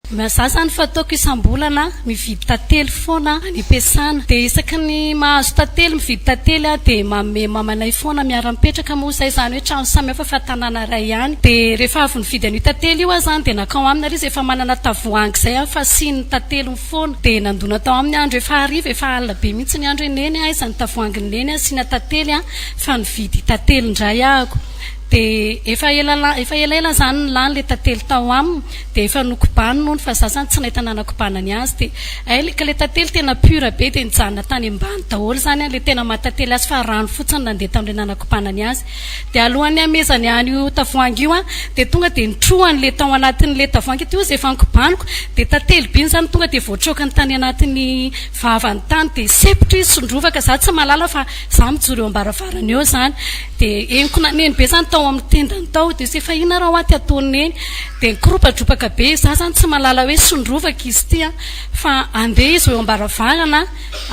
Mazazany fataoko isambolana mividy tantely foana any ampiasana de isaky ny mahazo tantely mividy tantely de mamanay foana miara-mipetraka moa zay zany hoe trano samy hafa fa tanàna ray ihany de rehefa avy nividy an'io tantely io zany de nakao aminy ary izy efa manana tavoahangy zay fa siny tantely foana de nandona tao amin'ny andro efa hariva efa alina be mihitsy ny andro eneny aizany tavoahangy neny asina tantely fa nividy tantely ndray ahako de efa ela zany lany le tantely tao aminy de efa nokobany nono fa za zany tsy nahita nanakobanany azy de ka le tantely tena pura be de nijanona tany ambany daholo zany le tena mahatantely azy fa rano fotsiny nandeha tam'le nanakobanany azy de alohany amezany an'io tavoahangy io de tonga de nitrohany le tao anatin'le tavoahangy ity ozy efa nikobaniko de tantely biny zany tonga de voatrokany tany anatin'ny vavany tany de sepitra izy sondrovaka za tsy malala fa za mijoro eo ambaravarany eo zany de enkonaneny be zany tao amin'ny tendany tao de se fa ina raha aty ataony eny de nikoropadropaka be za zany tsy malala hoe sondrovaka izy ty fa andeha izy eo ambaravarana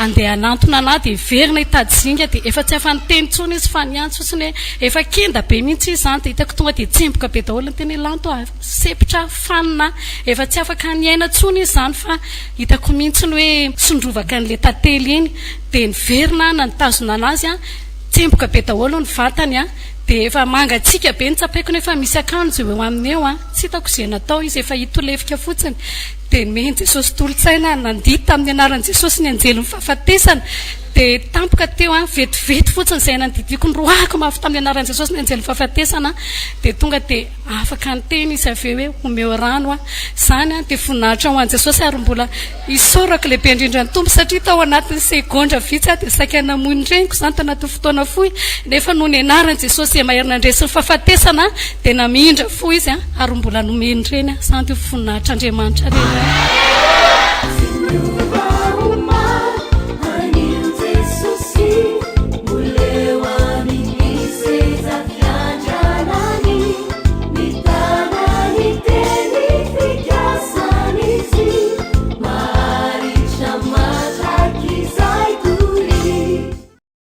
andeha anantona anahy de verina hitady zinga de efa tsy afa niteny tsony izy fa niantso fotsiny hoe efa kenda be mihitsy izy zany de hitako tonga de tsemboka be daholo ny teny lanto sepitra fanina efa tsy afaka niaina tsony izy zany fa hitako mihitsy ny hoe sondrovaka an'le tantely iny de niverina na nitazona anazy tsemboka be daholo ny vatany de efa mangatsika be nitsapaiko nefa misy akanjo eo aminy eo tsy hitako izay natao izy efa hitolefika fotsiny de mehen Jesosy tolotsaina nandita amin'ny anaran'i Jesosy ny anjely mifahafatesana de tampoka teo vetivety fotsiny izay nandidiko ny roako mafy tamin'ny anaran'i Jesosy ny anjely mifahafatesana de tonga de afaka niteny izy avy hoe omeo rano zany de voninahitra ho an'i Jesosy ary mbola isorako lehibe indrindra ny tompo satria tao anatin'ny segondra vitsy de saika namoy reniko zany tanaty fotoana fohy nefa noho ny anaran'i Jesosy maherina andresy ny fahafatesana de namindra fo izy ary mbola nomeny reny zany de voninahitra Andriamanitra reny